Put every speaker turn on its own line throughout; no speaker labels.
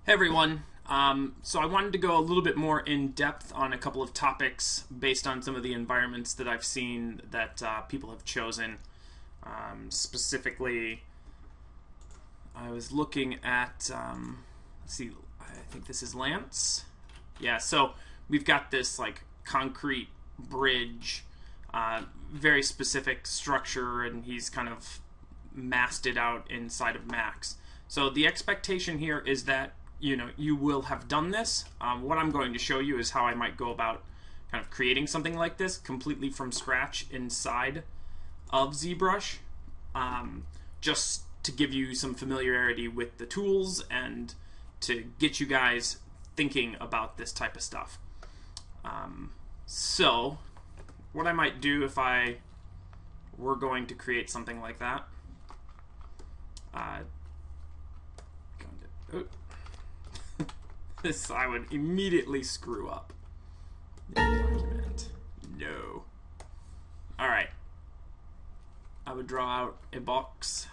Hey everyone. So I wanted to go a little bit more in depth on a couple of topics based on some of the environments that I've seen that people have chosen. Specifically, I was looking at, let's see, I think this is Lance. Yeah, so we've got this like concrete bridge, very specific structure, and he's kind of masked it out inside of Max. So the expectation here is that you will have done this. What I'm going to show you is how I might go about kind of creating something like this completely from scratch inside of Zbrush, just to give you some familiarity with the tools and to get you guys thinking about this type of stuff. So what I might do if I were going to create something like that, this I would immediately screw up. Document. No. Alright. I would draw out a box.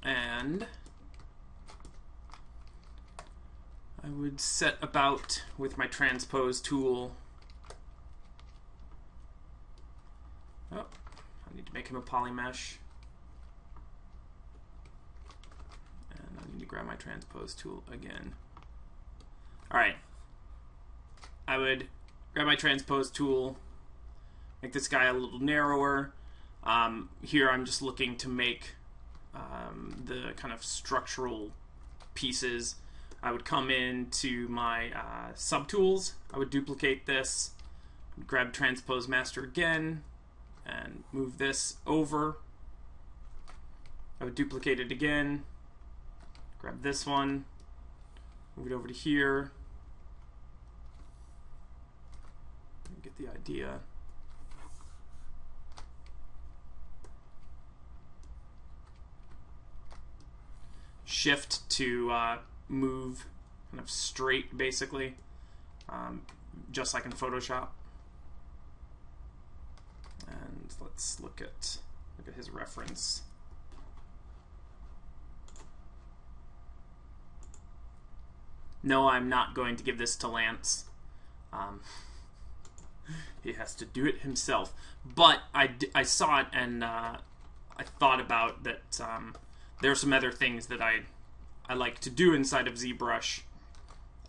And I would set about with my transpose tool. Oh, I need to make him a polymesh. To grab my transpose tool again. Alright. I would grab my transpose tool, make this guy a little narrower. Here I'm just looking to make the kind of structural pieces. I would come into my subtools. I would duplicate this, grab transpose master again, and move this over. I would duplicate it again. Grab this one, move it over to here. Get the idea. Shift to move kind of straight, basically, just like in Photoshop. And let's look at his reference. No, I'm not going to give this to Lance. He has to do it himself. But I saw it and I thought about that there are some other things that I like to do inside of ZBrush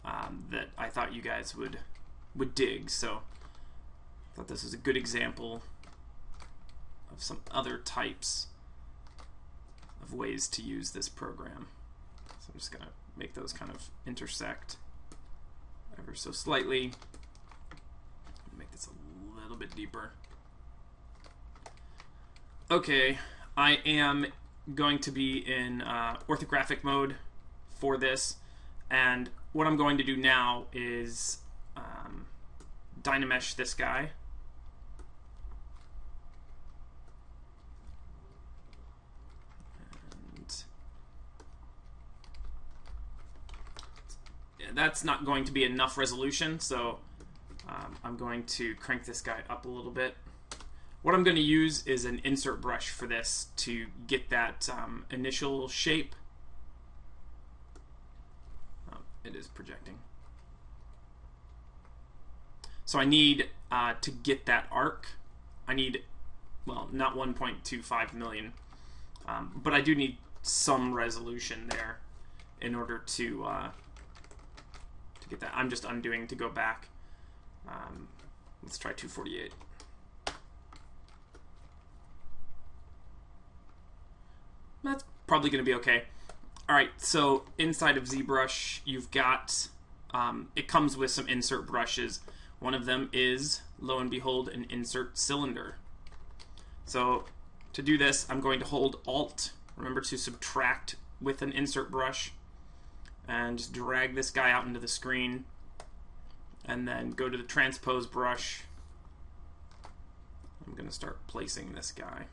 that I thought you guys would dig. So I thought this was a good example of some other types of ways to use this program. So I'm just going to make those kind of intersect ever so slightly. Make this a little bit deeper. Okay, I am going to be in orthographic mode for this, and what I'm going to do now is Dynamesh this guy. That's not going to be enough resolution, so I'm going to crank this guy up a little bit. What I'm going to use is an insert brush for this to get that initial shape. Oh, it is projecting. So I need to get that arc. I need, well, not 1.25 million, but I do need some resolution there in order to get that. I'm just undoing to go back. Let's try 248. That's probably going to be okay. Alright, so inside of ZBrush, you've got, it comes with some insert brushes. One of them is, lo and behold, an insert cylinder. So to do this, I'm going to hold Alt. Remember to subtract with an insert brush. And just drag this guy out into the screen, and then go to the transpose brush. I'm going to start placing this guy.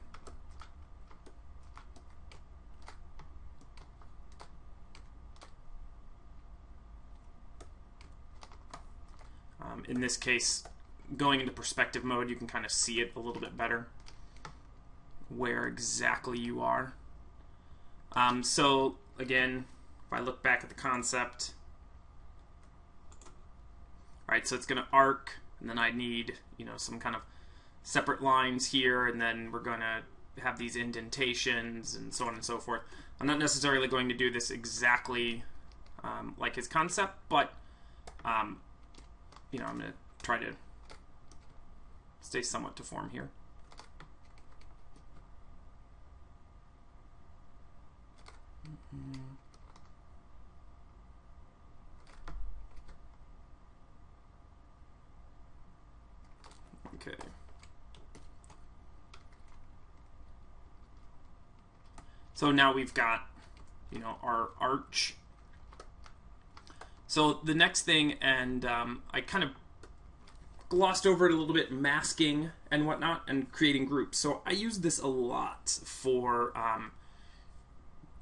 In this case, going into perspective mode, you can kind of see it a little bit better, where exactly you are. So again, if I look back at the concept, right, so it's going to arc, and then I need, you know, some kind of separate lines here, and then we're going to have these indentations and so on and so forth. I'm not necessarily going to do this exactly like his concept, but you know, I'm going to try to stay somewhat to form here. Okay. So now we've got, you know, our arch. So the next thing, and I kind of glossed over it a little bit, masking and whatnot, and creating groups. So I use this a lot for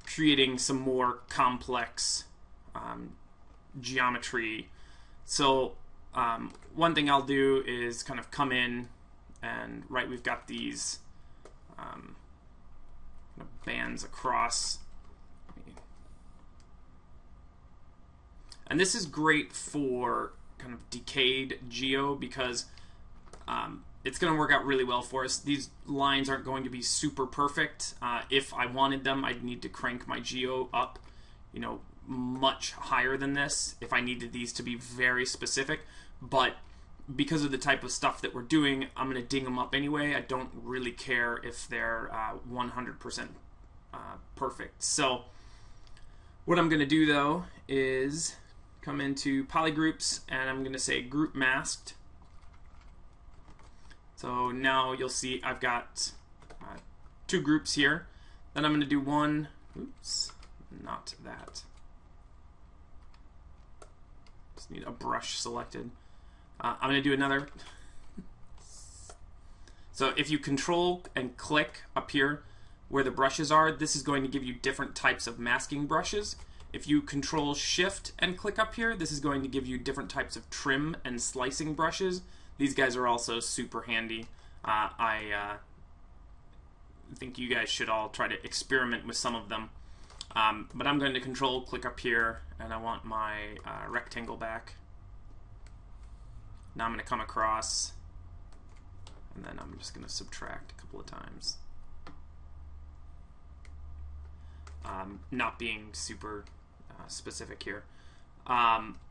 creating some more complex geometry. So one thing I'll do is kind of come in and, right, we've got these kind of bands across. And this is great for kind of decayed geo because it's going to work out really well for us. These lines aren't going to be super perfect. If I wanted them, I'd need to crank my geo up, you know, much higher than this if I needed these to be very specific. But because of the type of stuff that we're doing, I'm going to ding them up anyway. I don't really care if they're 100% perfect. So what I'm going to do, though, is come into polygroups, and I'm going to say group masked. So now you'll see I've got two groups here. Then I'm going to do one, oops, not that. Just need a brush selected. I'm going to do another. So if you control and click up here where the brushes are, this is going to give you different types of masking brushes. If you control shift and click up here, this is going to give you different types of trim and slicing brushes. These guys are also super handy. I think you guys should all try to experiment with some of them. But I'm going to control click up here, and I want my rectangle back. Now I'm going to come across, and then I'm just going to subtract a couple of times. Not being super specific here.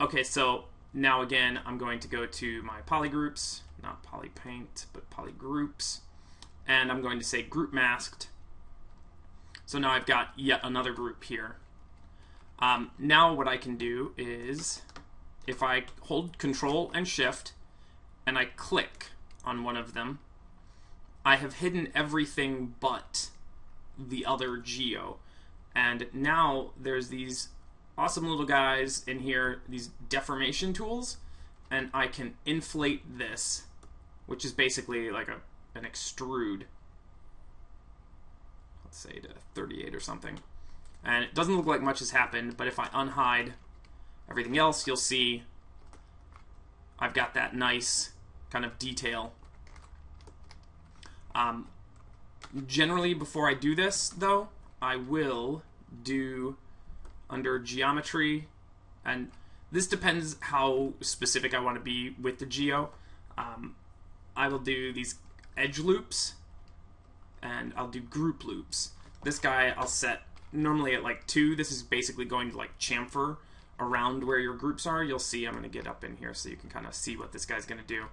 Okay, so now again, I'm going to go to my polygroups, not polypaint, but polygroups, and I'm going to say group masked. So now I've got yet another group here. Now what I can do is, if I hold Control and Shift, and I click on one of them, I have hidden everything but the other geo. And now there's these awesome little guys in here, these deformation tools, and I can inflate this, which is basically like an extrude. Let's say to 38 or something. And it doesn't look like much has happened, but if I unhide everything else, you'll see I've got that nice kind of detail. Generally, before I do this, though, I will do under geometry, and this depends how specific I want to be with the geo. I will do these edge loops, and I'll do group loops. This guy I'll set normally at like 2. This is basically going to like chamfer around where your groups are. You'll see I'm going to get up in here so you can kind of see what this guy's going to do.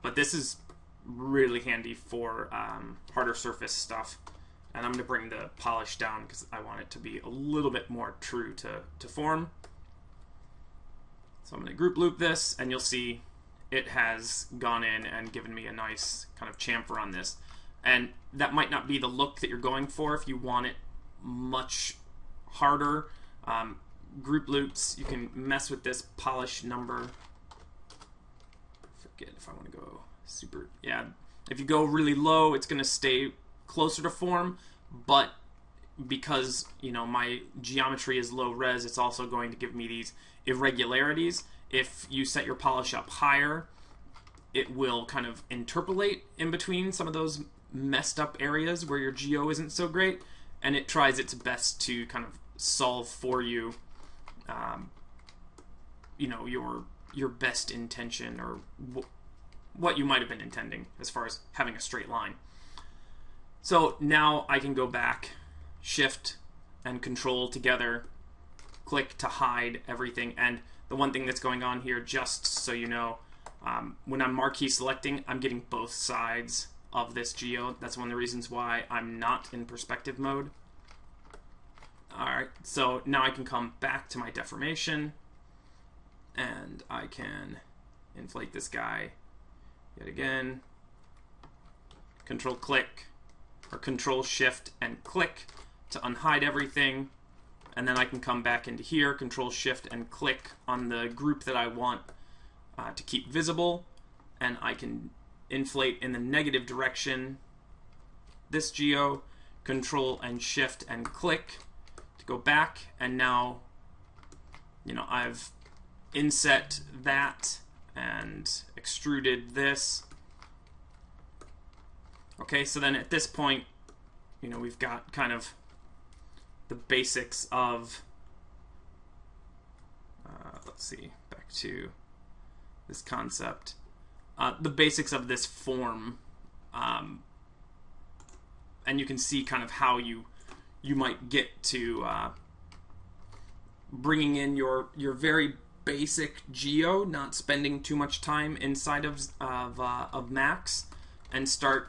But this is really handy for harder surface stuff. And I'm going to bring the polish down because I want it to be a little bit more true to form. So I'm going to group loop this, and you'll see it has gone in and given me a nice kind of chamfer on this. And that might not be the look that you're going for. If you want it much harder, group loops, you can mess with this polish number. Forget if I want to go super, yeah. If you go really low, it's going to stay closer to form, but because, you know, my geometry is low res, it's also going to give me these irregularities. If you set your polish up higher, it will kind of interpolate in between some of those messed up areas where your geo isn't so great, and it tries its best to kind of solve for you, you know, your best intention, or what you might have been intending as far as having a straight line. So now I can go back, Shift and Control together, click to hide everything. And the one thing that's going on here, just so you know, when I'm marquee selecting, I'm getting both sides of this geo. That's one of the reasons why I'm not in perspective mode. Alright, so now I can come back to my deformation, and I can inflate this guy yet again. Control click, or Control Shift and click to unhide everything. And then I can come back into here, Control Shift and click on the group that I want to keep visible, and I can inflate in the negative direction this geo, Control and Shift and click to go back, and now, you know, I've inset that and extruded this. Okay, so then at this point, you know, we've got kind of the basics of, let's see, back to this concept, the basics of this form, and you can see kind of how you might get to bringing in your very basic geo, not spending too much time inside of Max, and start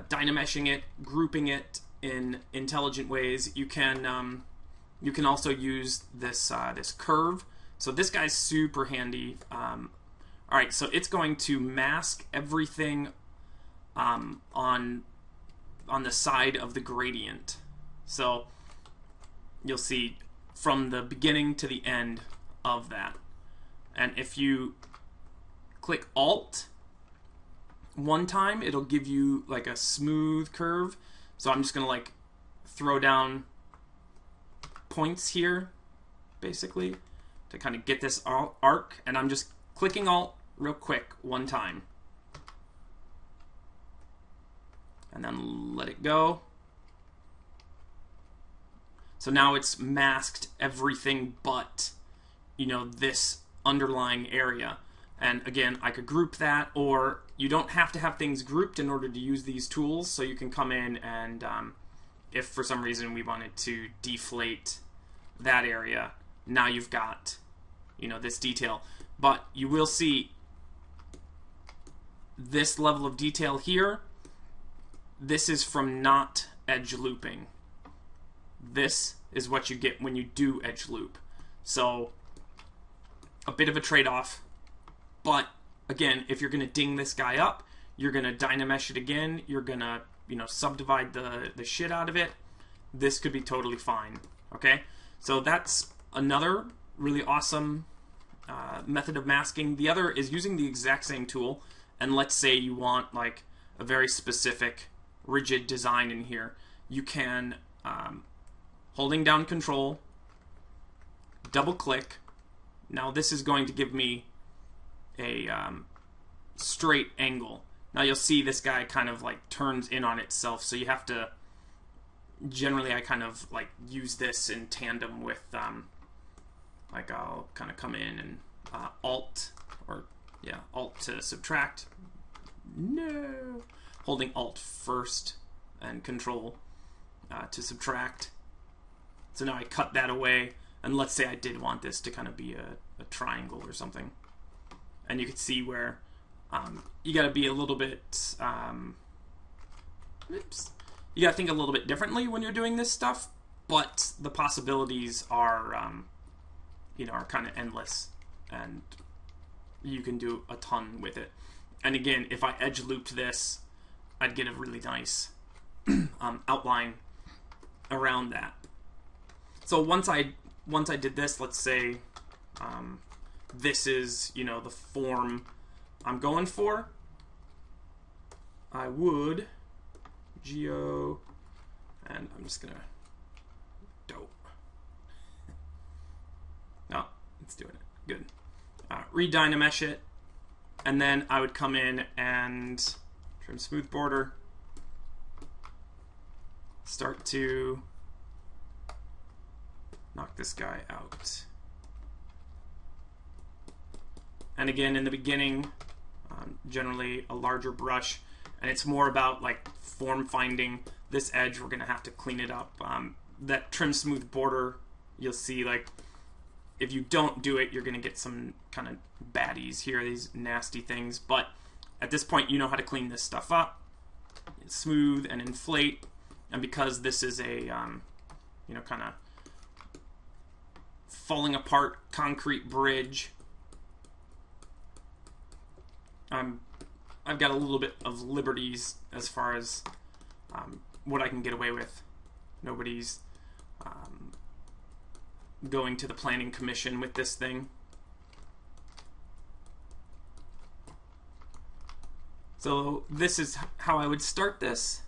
Dynameshing it, grouping it in intelligent ways. You can also use this this curve. So this guy's super handy. All right, so it's going to mask everything on the side of the gradient. So you'll see from the beginning to the end of that. And if you click Alt one time, it'll give you like a smooth curve. So I'm just gonna like throw down points here, basically, to kind of get this arc, and I'm just clicking Alt real quick one time. And then let it go. So now it's masked everything but, you know, this underlying area. And again, I could group that, or you don't have to have things grouped in order to use these tools. So you can come in and, if for some reason we wanted to deflate that area, now you've got, you know, this detail. But you will see this level of detail here. This is from not edge looping. This is what you get when you do edge loop. So a bit of a trade-off. But again, if you're going to ding this guy up, you're going to Dynamesh it again, you're going to, you know, subdivide the shit out of it, this could be totally fine. Okay? So that's another really awesome method of masking. The other is using the exact same tool, and let's say you want like a very specific rigid design in here. You can, holding down Control, double click. Now this is going to give me a straight angle. Now you'll see this guy kind of like turns in on itself, so you have to, generally I kind of like use this in tandem with like I'll kind of come in and Alt, or yeah, Alt to subtract. No, holding Alt first and Control to subtract. So now I cut that away, and let's say I did want this to kind of be a triangle or something. And you can see where you got to be a little bit, you got to think a little bit differently when you're doing this stuff, but the possibilities are, you know, are kind of endless, and you can do a ton with it. And again, if I edge looped this, I'd get a really nice outline around that. So once I did this, let's say this is, you know, the form I'm going for, I would geo, and I'm just gonna dope. No, it's doing it. Good. Re-Dynamesh it, and then I would come in and trim smooth border, start to knock this guy out. And again, in the beginning, generally a larger brush, and it's more about like form finding. This edge, we're going to have to clean it up. That trim smooth border, you'll see, like, if you don't do it, you're going to get some kind of baddies here, these nasty things. But at this point, you know how to clean this stuff up. Smooth and inflate. And because this is a, you know, kind of falling apart concrete bridge, I've got a little bit of liberties as far as what I can get away with. Nobody's going to the planning commission with this thing. So this is how I would start this.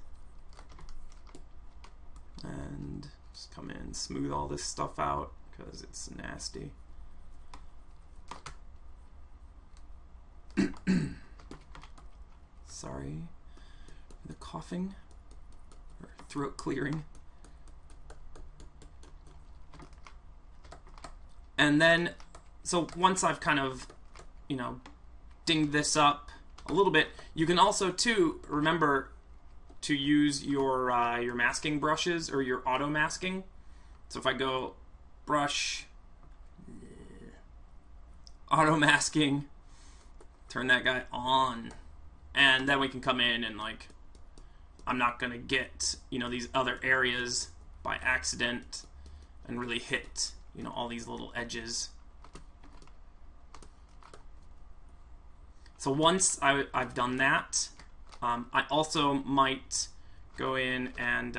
And just come in, smooth all this stuff out because it's nasty. Sorry for the coughing or throat clearing. And then, so once I've kind of, you know, dinged this up a little bit, you can also too remember to use your masking brushes or your auto masking. So if I go brush, auto masking, turn that guy on, and then we can come in and, like, I'm not gonna get, you know, these other areas by accident and really hit, you know, all these little edges. So once I've done that, I also might go in and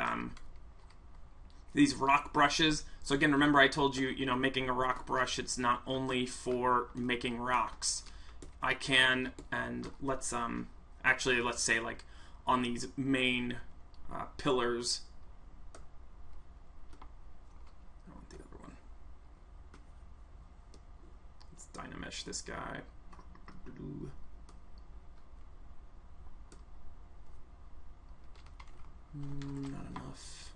these rock brushes. So again, remember I told you, you know, making a rock brush, it's not only for making rocks. I can, and let's actually, let's say, like, on these main pillars. I want the other one. Let's Dynamesh this guy. Not enough.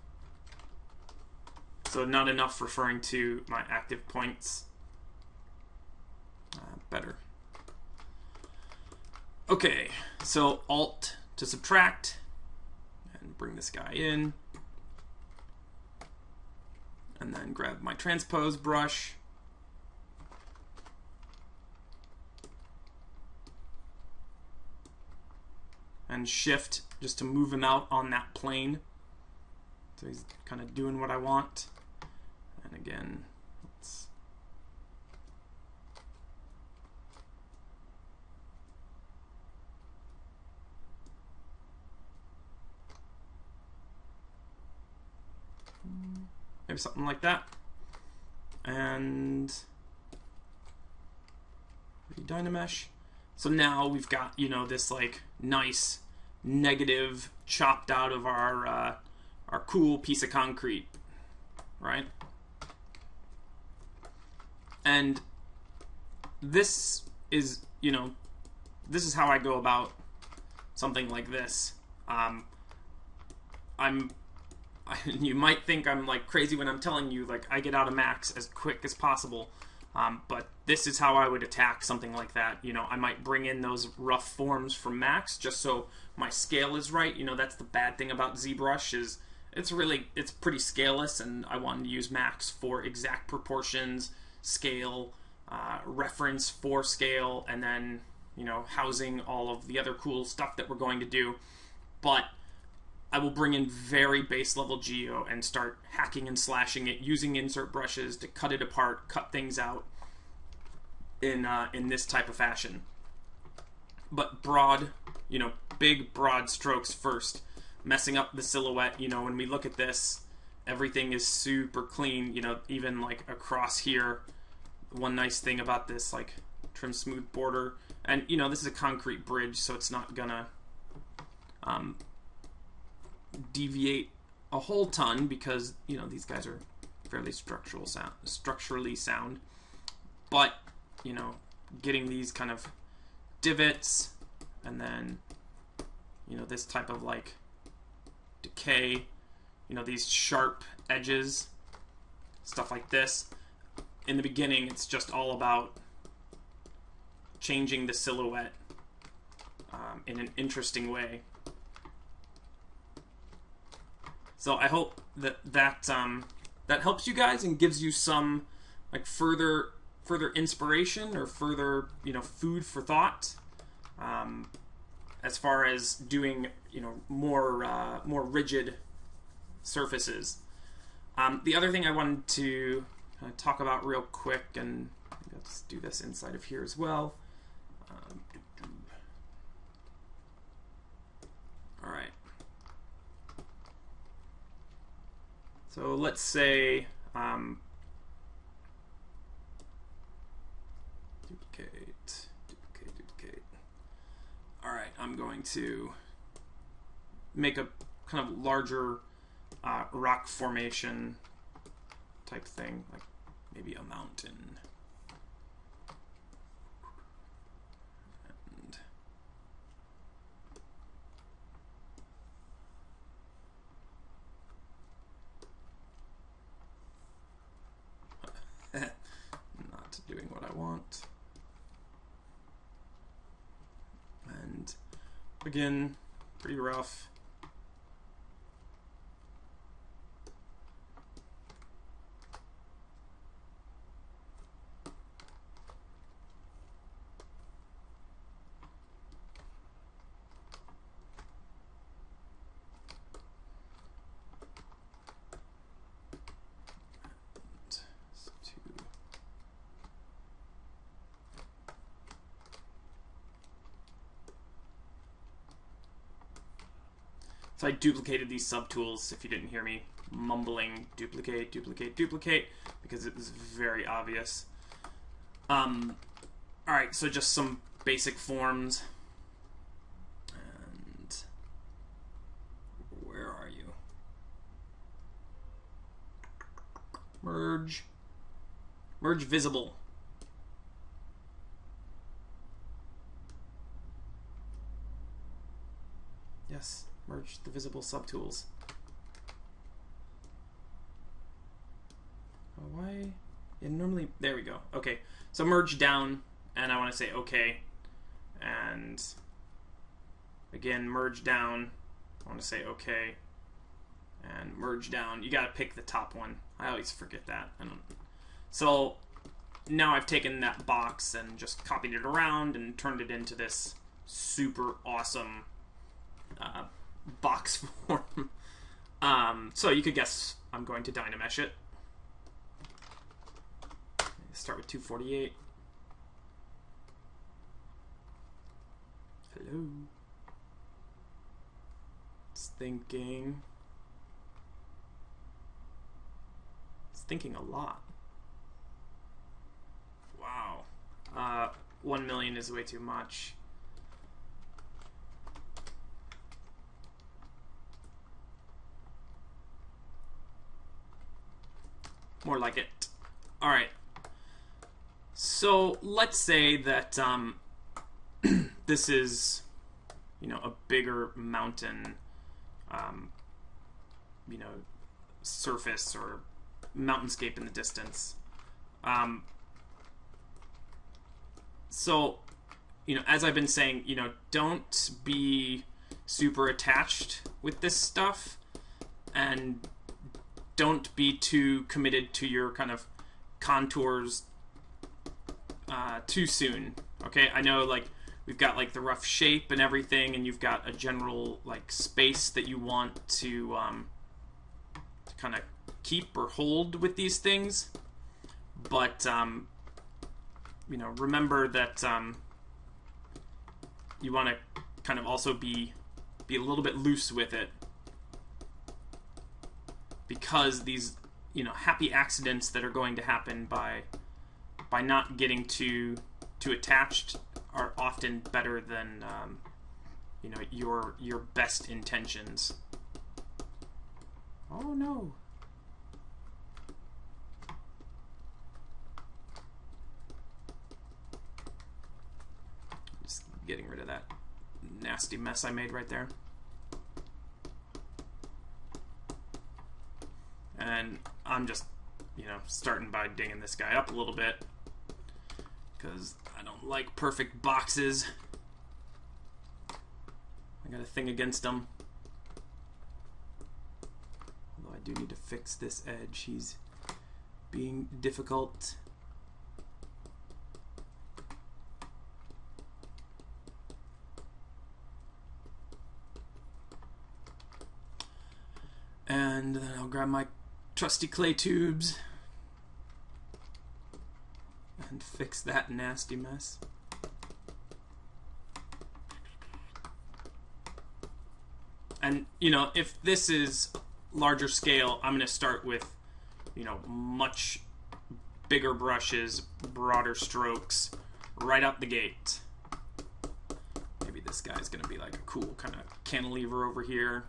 So not enough referring to my active points. Better. Okay, so Alt to subtract and bring this guy in. And then grab my transpose brush. And shift just to move him out on that plane. So he's kind of doing what I want. And again, let's maybe something like that. And Dynamesh. So now we've got, you know, this, like, nice negative chopped out of our cool piece of concrete, right? And this is, you know, this is how I go about something like this. You might think I'm, like, crazy when I'm telling you, like, I get out of max as quick as possible. But this is how I would attack something like that. You know, I might bring in those rough forms from max just so my scale is right. You know, that's the bad thing about Zbrush is it's pretty scaleless, and I wanted to use max for exact proportions, scale, reference for scale, and then, you know, housing all of the other cool stuff that we're going to do. But I will bring in very base level geo and start hacking and slashing it using insert brushes to cut it apart, cut things out in this type of fashion. But broad, you know, big broad strokes first, messing up the silhouette. You know, when we look at this, everything is super clean. You know, even like across here, one nice thing about this, like, trim smooth border, and you know, this is a concrete bridge, so it's not gonna deviate a whole ton because, you know, these guys are fairly structurally sound. But, you know, getting these kind of divots and then, you know, this type of, like, decay you know, these sharp edges, stuff like this. In the beginning, it's just all about changing the silhouette in an interesting way. So I hope that that helps you guys and gives you some like further inspiration or further, you know, food for thought as far as doing, you know, more rigid surfaces. The other thing I wanted to talk about real quick, and let's do this inside of here as well. All right. So let's say duplicate. All right, I'm going to make a kind of larger rock formation type thing, like maybe a mountain. And not doing what I want. And again, pretty rough. So I duplicated these subtools, if you didn't hear me mumbling duplicate, because it was very obvious. Alright, so just some basic forms. And where are you? Merge. Merge visible. Yes. Merge the visible subtools. Oh, why? Yeah, normally, there we go. Okay, so merge down, and I want to say okay. And again, merge down. I want to say okay. And merge down. You got to pick the top one. I always forget that. So now I've taken that box and just copied it around and turned it into this super awesome box form. So you could guess I'm going to Dynamesh it. Start with 248. Hello. It's thinking. It's thinking a lot. Wow. 1 million is way too much. More like it. All right. So let's say that this is, you know, a bigger mountain, you know, surface or mountainscape in the distance. So, you know, as I've been saying, you know, don't be super attached with this stuff, and don't be too committed to your kind of contours too soon. Okay, I know like we've got like the rough shape and everything, and you've got a general like space that you want to kind of keep or hold with these things, but you know, remember that you want to kind of also be a little bit loose with it, because these, you know, happy accidents that are going to happen by not getting too attached are often better than you know, your best intentions. Oh no. Just getting rid of that nasty mess I made right there. And I'm just, you know, starting by dinging this guy up a little bit because I don't like perfect boxes. I got a thing against them. Although I do need to fix this edge. He's being difficult. And then I'll grab my trusty clay tubes and fix that nasty mess. And, you know, if this is larger scale, I'm going to start with, you know, much bigger brushes, broader strokes, right out the gate. Maybe this guy's going to be like a cool kind of cantilever over here.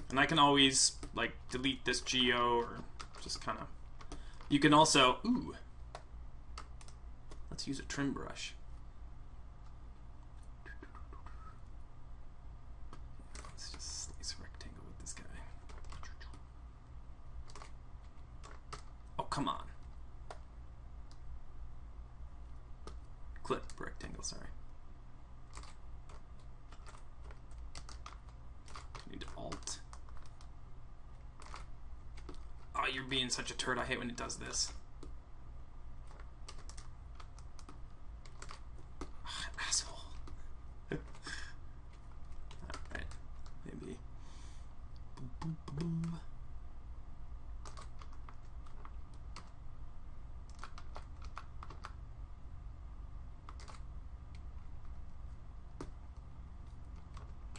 And I can always, like, delete this geo or just kind of... You can also... Ooh. Let's use a trim brush. Let's just slice a rectangle with this guy. Oh, come on. Clip rectangle, sorry. I need to alt. Oh, you're being such a turd. I hate when it does this. Oh, asshole. Alright. Maybe. Boom, boom, boom.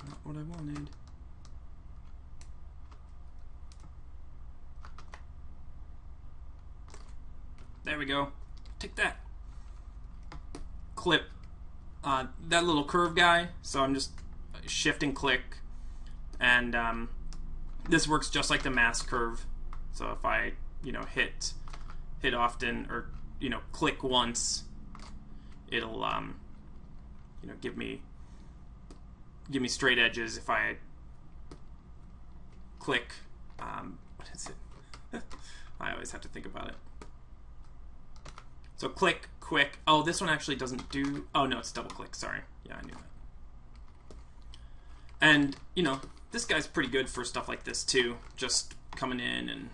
Not what I wanted. There we go. Take that. Clip that little curve guy. So I'm just shift and click. And this works just like the mask curve. So if I, you know, hit often or, you know, click once, it'll, you know, give me straight edges. If I click, what is it? I always have to think about it. So click, quick. Oh, this one actually doesn't do... Oh, no, it's double click. Sorry. Yeah, I knew that. And, you know, this guy's pretty good for stuff like this, too. Just coming in and...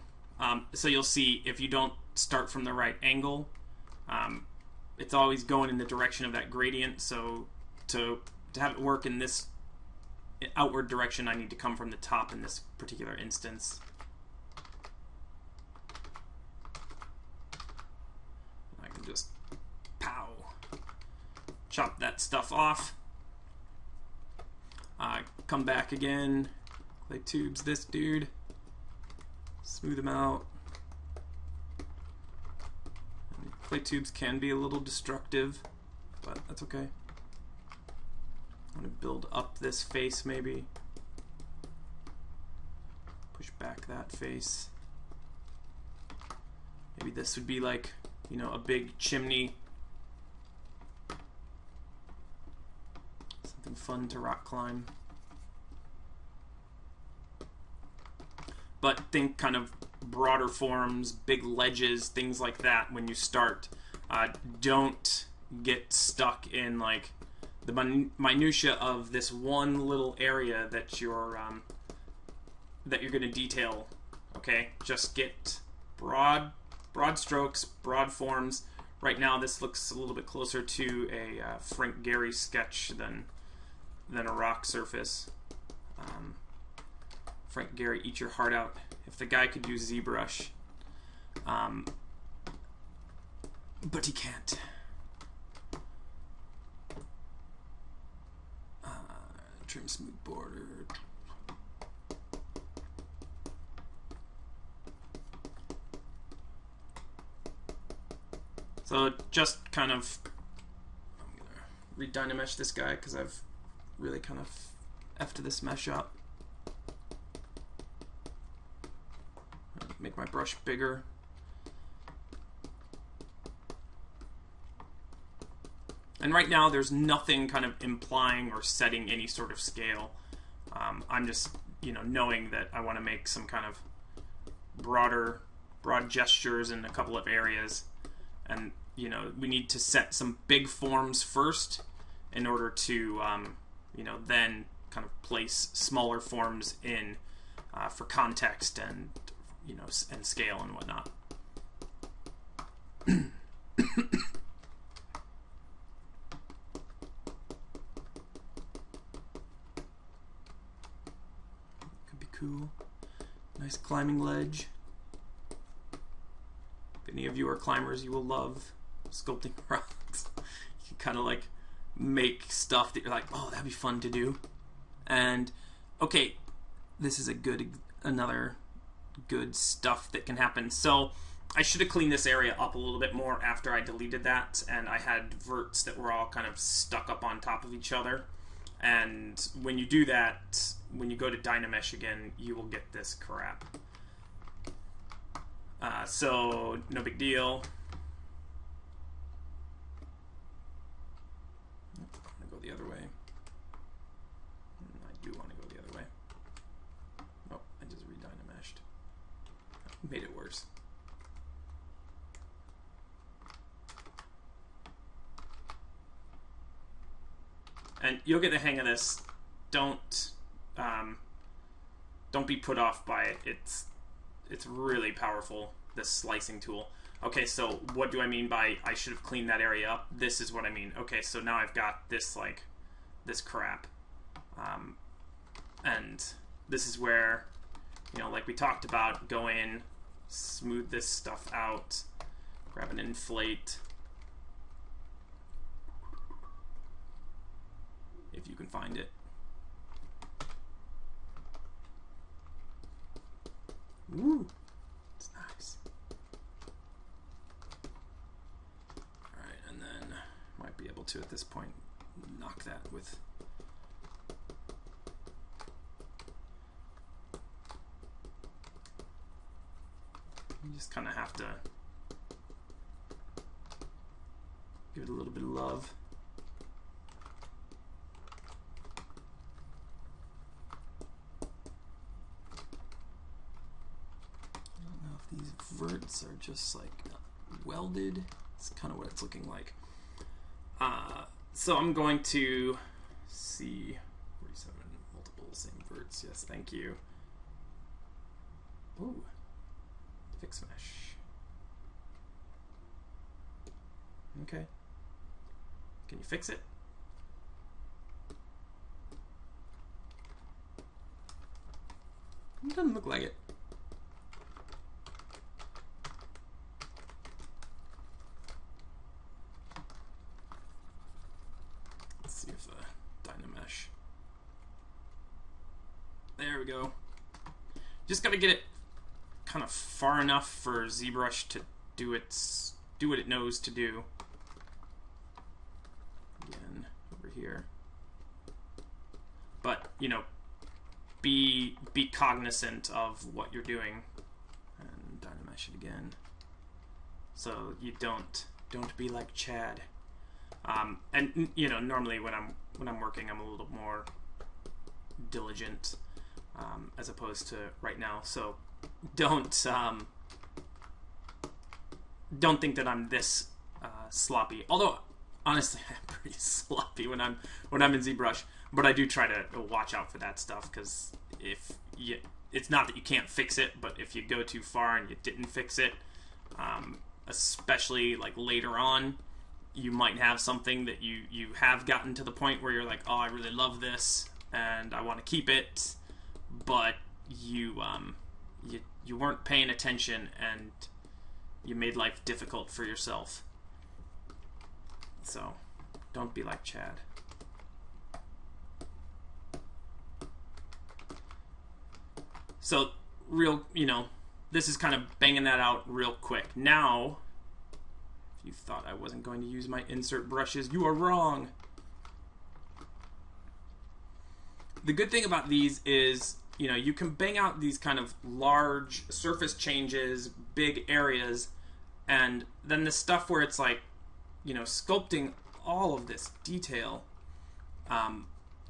so you'll see if you don't start from the right angle, it's always going in the direction of that gradient. So to have it work in this outward direction, I need to come from the top in this particular instance. Just pow, chop that stuff off. Come back again, clay tubes this dude, smooth him out. And clay tubes can be a little destructive, but that's okay. I'm gonna build up this face maybe, push back that face. Maybe this would be like, you know, a big chimney. Something fun to rock climb. But think kind of broader forms, big ledges, things like that when you start. Don't get stuck in like the minutia of this one little area that you're going to detail. Okay, just get broad strokes, broad forms. Right now this looks a little bit closer to a Frank Gehry sketch than a rock surface. Frank Gehry, eat your heart out. If the guy could use ZBrush, but he can't. Trim smooth border. So just kind of, I'm going to re-Dynamesh this guy because I've really kind of effed this mesh up. Make my brush bigger. And right now there's nothing kind of implying or setting any sort of scale. I'm just, knowing that I want to make some kind of broad gestures in a couple of areas. And, we need to set some big forms first in order to, then kind of place smaller forms in for context and, and scale and whatnot. Could be cool. Nice climbing ledge. If any of you are climbers, you will love sculpting rocks. You can kind of like make stuff that you're like, oh, that'd be fun to do. And okay, this is another good stuff that can happen. So I should have cleaned this area up a little bit more after I deleted that, and I had verts that were all kind of stuck up on top of each other. And when you do that, when you go to Dynamesh again, you will get this crap. So no big deal. I'm gonna go the other way. I do want to go the other way. Oh, I just re-Dynameshed. Made it worse. And you'll get the hang of this. Don't be put off by it. It's really powerful, this slicing tool. Okay, so what do I mean by I should have cleaned that area up? This is what I mean. Okay, so now I've got this this crap, and this is where, like we talked about, go in, smooth this stuff out, grab an inflate. If you can find it. Ooh, it's nice. Alright, and then might be able to, at this point, knock that with... You just kind of have to give it a little bit of love. These verts are just like welded. It's kind of what it's looking like. So I'm going to see 47 multiple same verts. Yes, thank you. Ooh, fix mesh. Okay. Can you fix it? It doesn't look like it. See if Dynamesh. There we go. Just gotta get it kind of far enough for Zbrush to do what it knows to do. Again, over here. But be cognizant of what you're doing, and Dynamesh it again, so you don't be like Chad. And normally when I'm working, I'm a little more diligent, as opposed to right now. So don't think that I'm this sloppy. Although honestly, I'm pretty sloppy when I'm in ZBrush. But I do try to watch out for that stuff, because it's not that you can't fix it, but if you go too far and you didn't fix it, especially like later on, you might have something that you have gotten to the point where you're like, oh, I really love this and I want to keep it, but you weren't paying attention and you made life difficult for yourself. So don't be like Chad. So this is kind of banging that out real quick. Now, if you thought I wasn't going to use my insert brushes, you are wrong. The good thing about these is, you can bang out these kind of large surface changes, big areas, and then the stuff where it's like, sculpting all of this detail,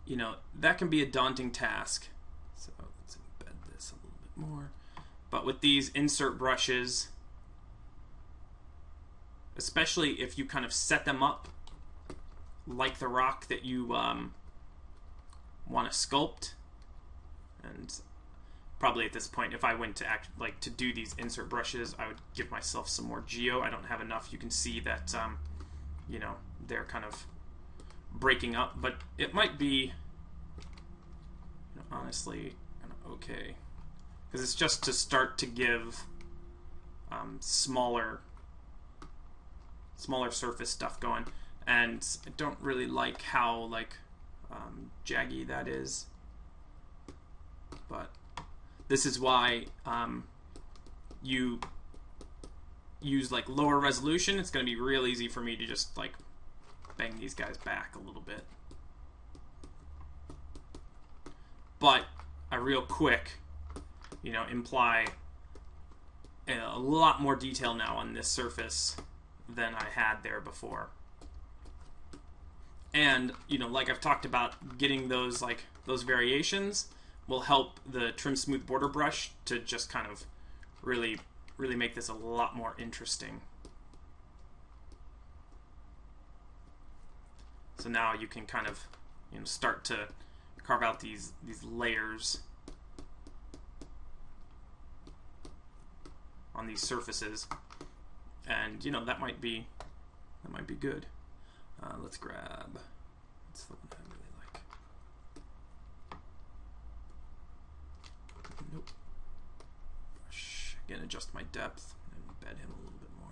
you know, that can be a daunting task. So let's embed this a little bit more. But with these insert brushes, especially if you kind of set them up like the rock that you want to sculpt, and probably at this point, if I went to to do these insert brushes, I would give myself some more geo. I don't have enough. You can see that you know, they're kind of breaking up, but it might be, you know, honestly okay, because it's just to start to give smaller surface stuff going. And I don't really like how jaggy that is, but this is why you use like lower resolution. It's going to be real easy for me to just like bang these guys back a little bit. But a real quick, you know, imply a lot more detail now on this surface than I had there before. And, you know, like I've talked about, getting those those variations will help the Trim Smooth Border brush to just kind of really make this a lot more interesting. So now you can kind of, you know, start to carve out these layers on these surfaces, and you know, that might be good. Let's grab. What's the one I really like? Nope. Brush. Again, adjust my depth and embed him a little bit more.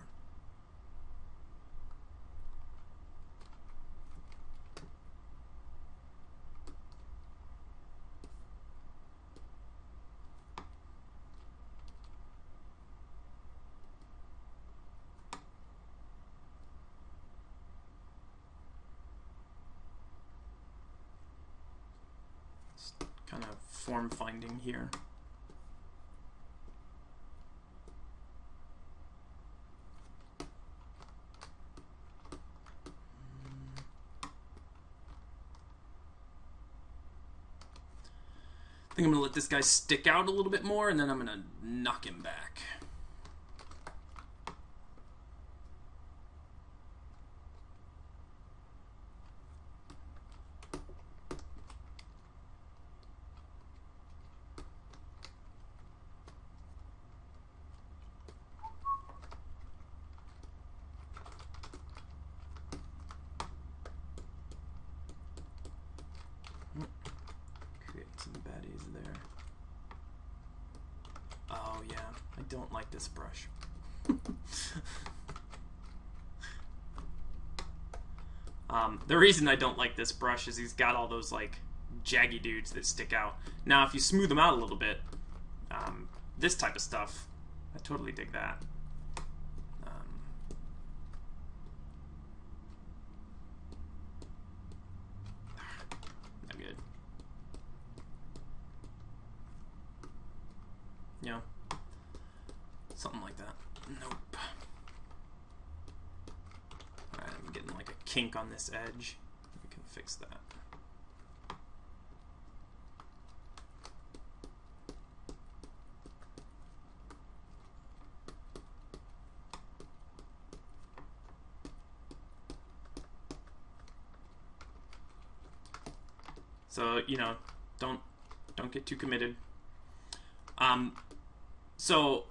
Kind of form finding here. I think I'm gonna let this guy stick out a little bit more, and then I'm gonna knock him back. Some baddies there. Oh yeah, I don't like this brush. The reason I don't like this brush is he's got all those like jaggy dudes that stick out. Now if you smooth them out a little bit, this type of stuff, I totally dig that. Not good. You know, something like that. Nope. Alright, I'm getting like a kink on this edge. We can fix that. So, you know, don't get too committed. So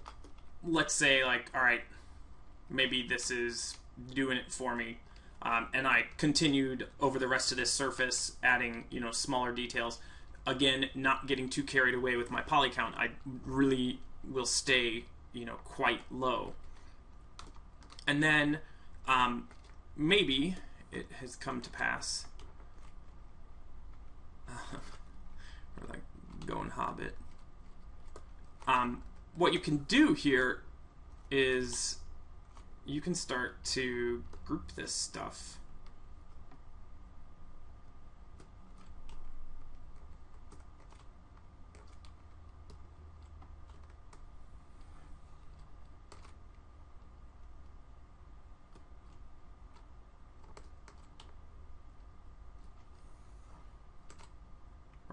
let's say like, all right, maybe this is doing it for me, and I continued over the rest of this surface, adding, you know, smaller details. Again, not getting too carried away with my poly count. I really will stay, you know, quite low. And then maybe it has come to pass. We're like going Hobbit. What you can do here is you can start to group this stuff.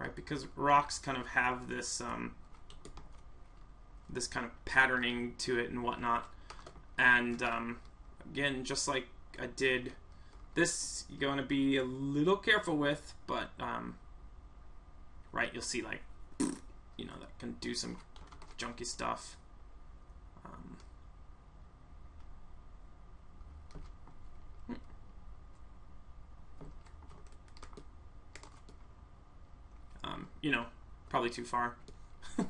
right? Because rocks kind of have this this kind of patterning to it and whatnot. And again, just like I did this, you're going to be a little careful with, but right, you'll see like, you know, that can do some junky stuff. You know, probably too far. Do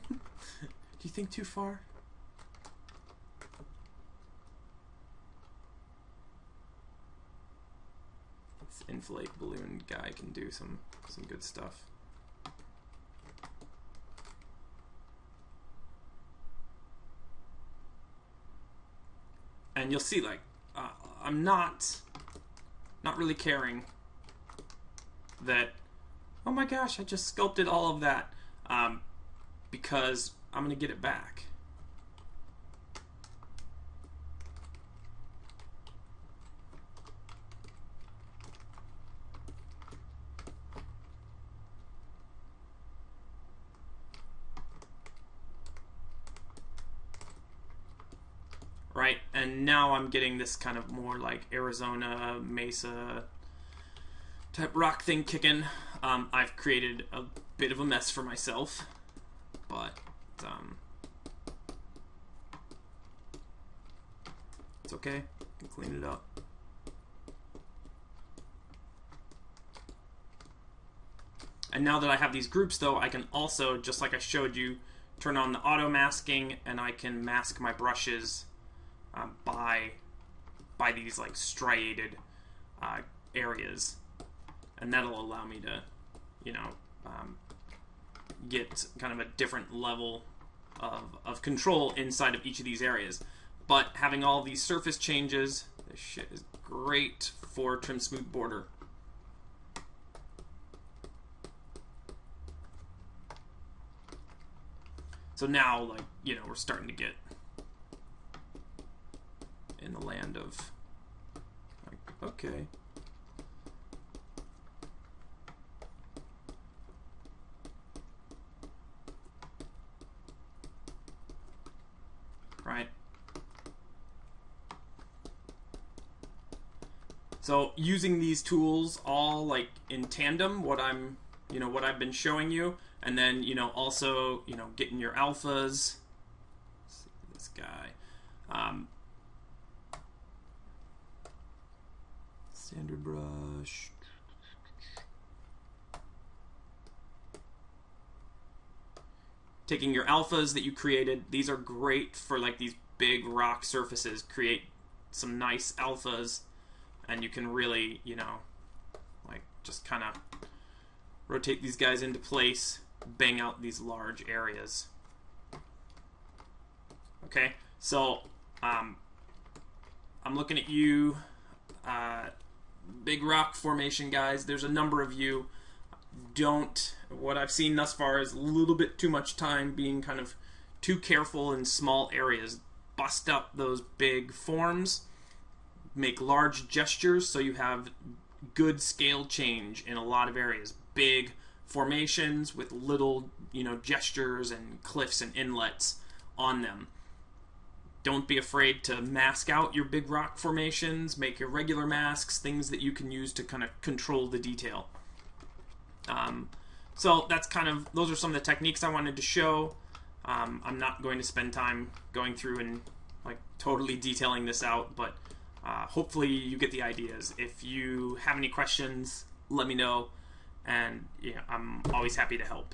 you think too far? This inflate balloon guy can do some good stuff. And you'll see, like, I'm not really caring that, oh my gosh, I just sculpted all of that, because I'm going to get it back. Right, and now I'm getting this kind of more like Arizona, Mesa type rock thing kicking. I've created a bit of a mess for myself, but it's okay. I can clean it up. And now that I have these groups, though, I can also, just like I showed you, turn on the auto masking, and I can mask my brushes by these like striated areas, and that'll allow me to, you know, get kind of a different level of control inside of each of these areas. But having all these surface changes, this shit is great for trim smooth border. So now, like, you know, we're starting to get in the land of, like, okay. Right. So using these tools all like in tandem, what I've been showing you, and then, you know, also, you know, getting your alphas. Let's see this guy. Standard brush. Taking your alphas that you created, these are great for like these big rock surfaces. Create some nice alphas, and you can really, you know, like just kind of rotate these guys into place, bang out these large areas. Okay, so I'm looking at you, big rock formation guys. There's a number of you. What I've seen thus far is a little bit too much time being kind of too careful in small areas. Bust up those big forms, make large gestures so you have good scale change in a lot of areas. Big formations with little, you know, gestures and cliffs and inlets on them. Don't be afraid to mask out your big rock formations, make irregular masks, things that you can use to kind of control the detail. So that's kind of, those are some of the techniques I wanted to show. I'm not going to spend time going through and like totally detailing this out, but hopefully you get the ideas. If you have any questions, let me know, and yeah, I'm always happy to help.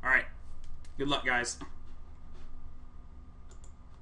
All right, good luck, guys.